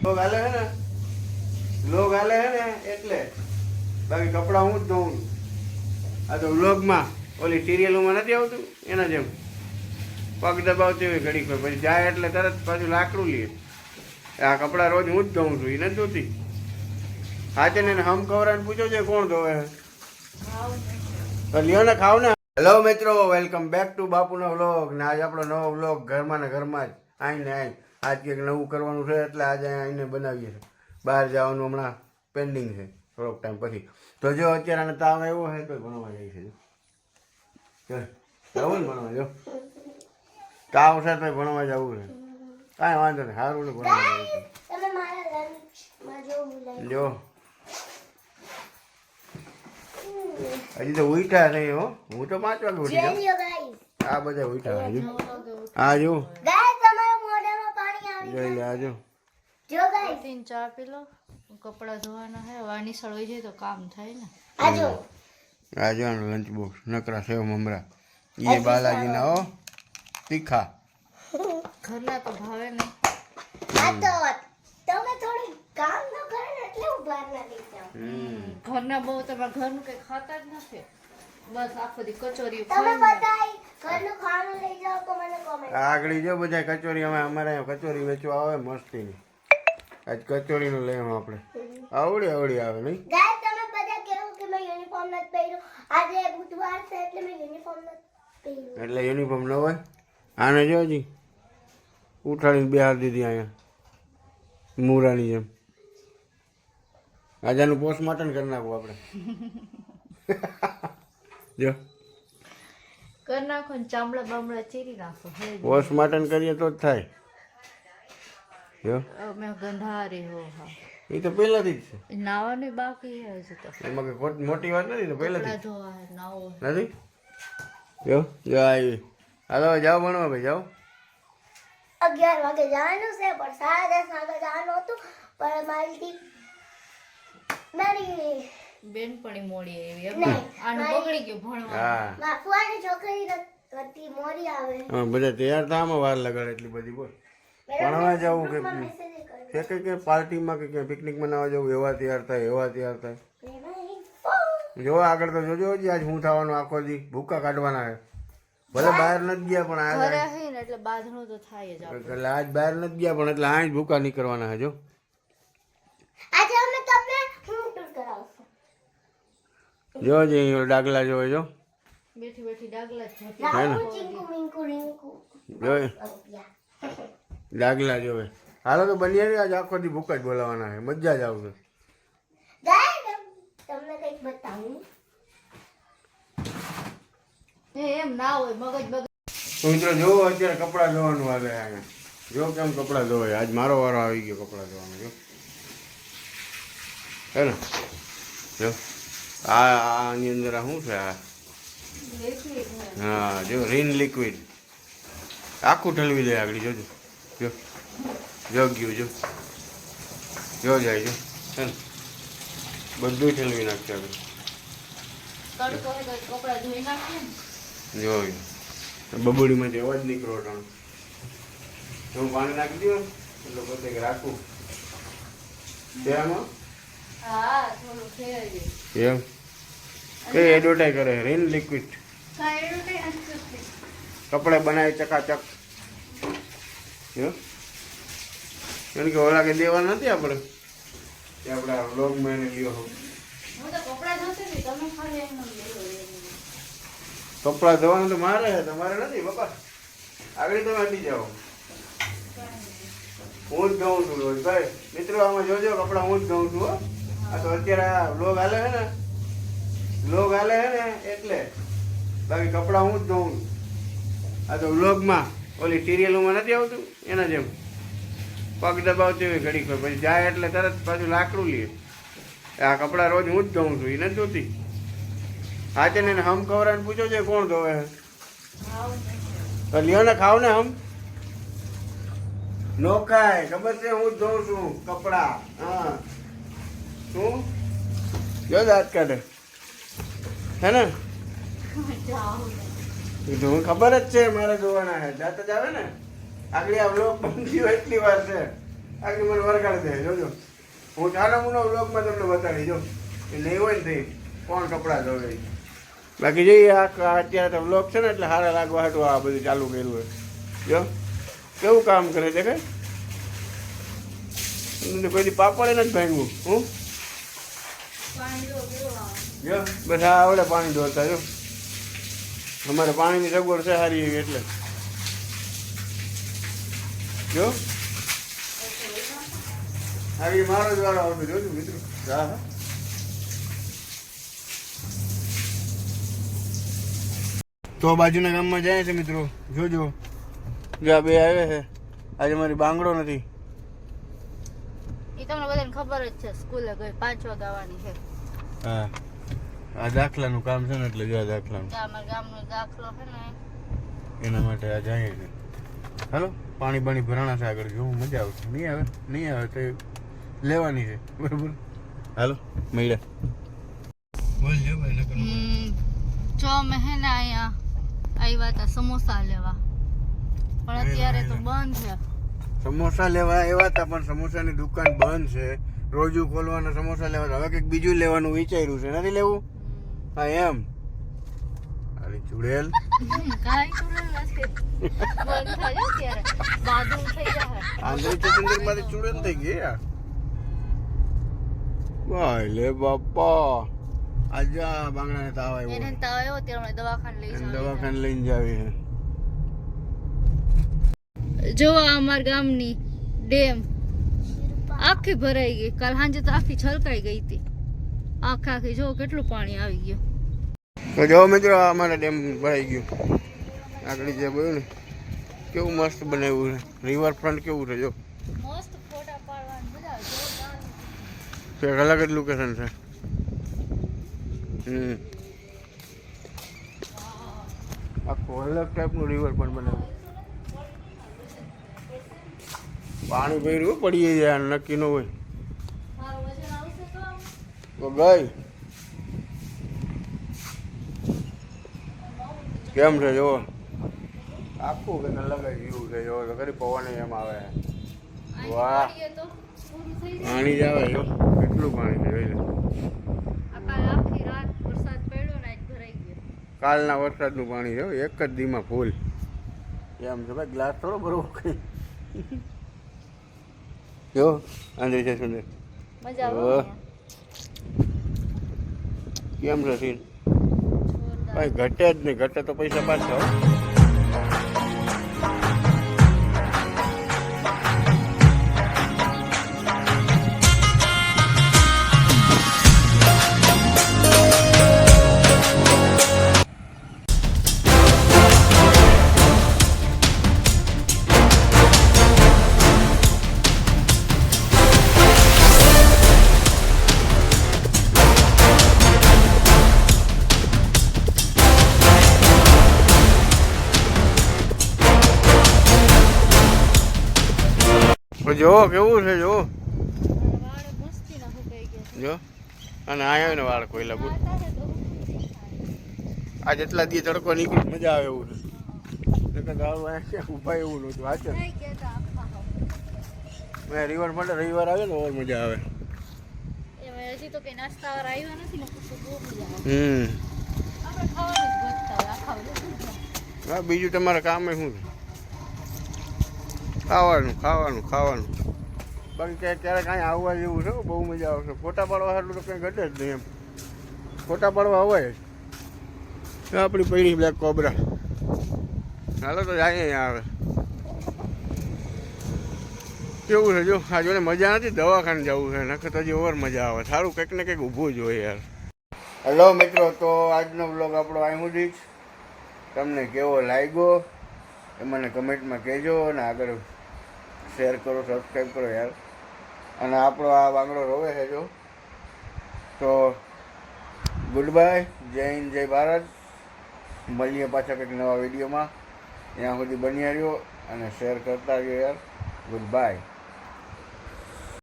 Log હાલે હે ને લોગ હાલે હે ને એટલે બાકી કપડા હું જ ધોઉં. આ તો વ્લોગમાં ઓલી સિરિયલોમાં નથી આવતું એના જેમ પગ દબાવતી હોય ઘડીક વાર પછી જાય એટલે તરત પાછું લાકડું લે. આ કપડાં રોજ હું જ ધોઉં છું, એ નથી ધોતી. હાચે ને હમ કવરાને પૂછો છે કોણ ધોવે તો લ્યો ને ખાવ ને. હેલો મિત્રો, વેલકમ બેક ટુ બાપુનો વ્લોગ. ને આજ આપણો નવો વ્લોગ ઘરમાં ને ઘરમાં જ આવીને આજ કંઈક નવું કરવાનું છે એટલે આજે આવીને બનાવીએ છીએ. બહાર જવાનું હમણાં પેન્ડિંગ છે થોડોક ટાઈમ પછી. તો જો અત્યારે આને તાવ આવ્યો હોય તો ભણવા જાય છે. જવું ને ભણવા, જો તાવ છે તો ભણવા જવું છે. કાંઈ વાંધો નહીં, સારું ને ભણવા જવું છે. જો હજી તો ઉઠ્યા નહીં હો, હું તો 5 વાગે ઉઠી જાઉં. આ બધા ઉઠ્યા હજુ. આ જો જોઈ લે, આ જો ચા પી લો, કપડા ધોવાના હે, વાની સળોઈ જાય તો કામ થાય ને. આ જો લંચ બોક્સ નકરા સેવ મમરા એ બાલાજીના હો તીખા. ઘરના તો ભાવે નહીં. ઘરના બહુ તમારા ઘરનું કઈ ખાતા જ નથી. બસ આખો દી કચોરી આગળ જો બધા કચોરી અમારે કચોરી વેચવા આવે મસ્તીની. આજ કચોરીનું લેવું આપણે. આવડી આવડી આવે નહીં. એટલે યુનિફોર્મ ન હોય. આને જો હજી ઉઠાડીને બેહાર દીધી અહીંયા મૂરાની જેમ. આજાનું પોસ્ટમોર્ટમ કરી નાખવું આપણે. જો કરી નાખો ને ચામડા બામડા ચીરી નાખો. પોસ્ટમોર્ટમ કરીએ તો જ થાય. જો મેં ગંધારી હો. હા એ તો પહેલાથી જ છે. નાવાનું બાકી હે હજુ તો. એમાં કઈ મોટી વાત નથી. તો પહેલાથી ધોવા નાવો નથી. જો જો આવી. હાલો જાઓ ભણવા ભાઈ, જાઓ. 11 વાગે જવાનું છે પણ 10:30 વાગે જવાનું હતું પણ મારી બેનપણી મોડી આવી. આનું બગડી ગયું ભણવા. હા ફુવાની છોકરી હતી મોડી આવે. બધા તૈયાર થવામાં વાર લગાડે એટલી બધી. બોલ ભણવા જવું કે પાર્ટીમાં કે પિકનિક મનાવવા જવું, એવા તૈયાર થાય એવા તૈયાર થાય. જો આગળ તો જોજો હજી આજ હું થવાનું આખો દી ભૂકા કાઢવાના છે. ભલે બહાર નથી ગયા પણ ઘરે હે ને એટલે બાંધણું તો થાય જ. એટલે આજ બહાર નથી ગયા પણ એટલે આ જ ભૂકા નહીં કરવાના છે. જો આજે અમે તમને હું ટૂર કરાવશું. જો જે ડાગલા જોવે જો બેઠી બેઠી ડાગલા જ રાહુ ચિંકુ મિંકુ રિંકુ જો ડાગલા જોવે. હાલો તો બની આજ આખો દી ભૂકા જ બોલાવાના છે. મજા જ આવશે. તમને કંઈક બતાવું. એમ ના હોય મગજ બગડ. તો મિત્રો જો અત્યારે કપડાં ધોવાનું આવે અહીંયા. જો કેમ કપડાં ધોવાય. આજ મારો વારો આવી ગયો કપડાં ધોવાનો. જો હે ને, જો આની અંદર આ શું છે? આ હા જો રીન લિક્વિડ આખું ઠલવી દે આગળ. જોજો જો જો ગયું જો જો જાય જો હે ને, બધું ઠલવી નાખશે આગળ. તડકો હે તો કપડા ધોઈ નાખીએ ને. જો બબુડીમાંથી અવાજ નીકળો ટાણ. હું પાણી નાખી દઉં એટલે પોતે રાખું તેમાં. હા થોડું ફેરવી. એમ કઈ એડવર્ટાઈઝ કરે રીન લિક્વિડ. કપડે બનાવી ચકાચક. જો કારણ કે ઓલા કે દેવા નથી આપણે કે આપણે વ્લોગમાં એને લ્યો. હું તો કપડા ધોતી હતી, તમે ખાલી એમ કપડા ધોવાનું તો મારે તમારે નથી બાપા. આગળ તમે હટી જાઓ. હું જ ધોઉં છું રોજ ભાઈ. મિત્રો આમાં જોજો કપડા હું જ ધોઉં છું. હો આ તો અત્યારે આ વ્લોગ હાલે હે ને એટલે બાકી કપડા હું જ ધોઉં. આ તો વ્લોગમાં ઓલી સિરિયલોમાં નથી આવતું એના જેમ પગ દબાવતી હોય ઘડીક વાર પછી જાય એટલે તરત પાછું લાકડું લે. આ કપડાં રોજ હું જ ધોઉં છું, એ નથી ધોતી. હાચે ને હમ કવરાને પૂછો છે કોણ ધોવે તો લ્યો ને ખાવ ને. હમ નો ખાય ખબર છે, હું જ ધોઉં છું કપડા. હા શું જો દાંત કાઢે હે ને. હું ખબર જ છે મારે ધોવાના છે. દાંત જ આવે ને. આગળ આ વ્લોગ બંધ થયો એટલી વાર છે આગળ મને વરગાડી દે જોજો. હું ચાલો મુનો વ્લોગમાં તમને બતાડી જો એ નહીં હોય ને તે કોણ કપડાં ધોવે. બાકી જઈએ અત્યારે તો વ્લોગ છે ને એટલે સારા લાગવા હાટું આ બધું ચાલુ કર્યું હોય. જો કેવું કામ કરે દેખાય. કોઈ દી પાપડે નથી ભાંગવું. હું જો બસ આ આવડે પાણી દોરતા જો. અમારે પાણીની સગવડ છે સારી એવી એટલે જો આવી મારો જ વારો આવતો જોજો મિત્રો. હા હા તો બાજુના ગામમાં જાય છે મિત્રો. જોજો જો આ બે આવે છે. આજે મારી બાંગડો નથી. એ તમને બધાને ખબર જ છે સ્કૂલે ગઈ 5 વાગે આવવાની છે. હા આ દાખલાનું કામ છે ને એટલે જો આ દાખલાનું અમારા ગામનો દાખલો છે ને એના માટે આ જાય છે. હાલો પાણી બાણી ભરાણા છે આગળ જોવું મજા આવશે. નહીં આવે તો લેવાની છે બરોબર. હાલો મળ્યા બોલજો ભાઈ. જો મેં હે ને અહીંયા આવ્યા હતા સમોસા લેવા પણ અત્યારે તો બંધ છે. સમોસા લેવા આવ્યા હતા પણ સમોસાની દુકાન બંધ છે. રોજુ ખોલવાના સમોસા લેવા. હવે કંઈક બીજું લેવાનું વિચાર્યું છે. નથી લેવું? હા એમ અરે ચુડેલ કાઈ ચૂડેલ નથી. બંધ થાય અત્યારે બાદું થઈ જાય. આંધળી ચુંદર માંથી ચુડેલ થઈ ગઈ યાર. ભાઈ લે બાપા આજા બાંગડાને તાવ આવ્યો. એને તાવ આવ્યો ત્યારે દવાખાને લઈ જાવ. દવાખાને લઈને જાવી છે. જો અમાર ગામની ડેમ આખી ભરાઈ ગઈ. કાલ સાંજે તો આખી છલકાઈ ગઈ હતી. આખી જો કેટલું પાણી આવી ગયું. તો જો મિત્રો અમારા ડેમ ભરાઈ ગયું. આગળ જે બોલ્યું ને કેવું મસ્ત બનાવ્યું છે. રિવરફ્રન્ટ કેવું છે જો. મસ્ત ફોટા પાડવાની મજા આવે. એક અલગ જ લોકેશન છે. આખું અલગ ટાઈપનું રિવર પણ બનાવ્યું. પાણી ભર્યું પડીએ જાય નક્કી ન હોય. મારું વજન આવશે તો ગઈ કેમ છે જો આખું કંઈક અલગ જ વ્યૂ છે. જો તો ખરી પવન એમ આવે. વાહ તો પૂરું થઈ જાય. પાણી જ આવે જો કેટલું પાણી છે જોઈ લે. કાલ આખી રાત વરસાદ પડ્યો ને આજ ભરાઈ ગયો. કાલના વરસાદનું પાણી છે એક જ દીમાં ફૂલ. એમ છે ભાઈ ગ્લાસ થોડો ભરવો કઈ. જો આંધળી છે સુંદર. મજા આવે. કેમ છે સીન? ભાઈ ઘટે જ નહીં. ઘટે તો પૈસા પાછા. જો કેવું છે જો વાળ મસ્તી ના સુકાઈ ગયા. જો અને અહીંયા ને વાળ કોઈ લાગુ આ જેટલા દી તડકો નીકળી મજા આવે એવું છે. ઉભા એવું નહોતું. વાંચે થઈ ગયા તા આખા. મેં રિવર માટે રવિવાર આવે ને ઓર મજા આવે. એમાં હજી તો કઈ નાસ્તા વાળા આવ્યા નથી ને પછી બહુ મજા આવે. આપણે ખાવાનું જ ગોતતા હોય આખા વર્ષ. હા બીજું તમારે કામ શું છે? ખાવાનું ખાવાનું ખાવાનું. બાકી ક્યારેક કાંઈ આવવા જેવું છે. બહુ મજા આવશે. ફોટા પાડવા એટલું તો કંઈ ઘટે જ નહીં એમ. ફોટા પાડવા અવાય જ. આપણી પૈડી બ્લેક કોબરા. હાલો તો જાય અહીંયા આવે. કેવું છે જો આ જોડે મજા નથી. દવાખાને જવું છે નકર તો હજી ઓવર મજા આવે. સારું કંઈક ને કંઈક ઊભું જ હોય યાર. હેલો મિત્રો તો આજનો બ્લોગ આપણો અહીં સુધી જ. તમને કેવો લાગ્યો એ મને કમેન્ટમાં કહેજો અને આગળ શેર કરો સબસ્ક્રાઈબ કરો યાર. અને આપણો આ બાંગડો રોવે છે જો. તો ગુડ બાય. જય હિન્દ જય ભારત. મળીએ પાછા કંઈક નવા વિડીયોમાં. ત્યાં સુધી બન્યા રહ્યો અને શેર કરતા રહ્યો યાર. Good bye.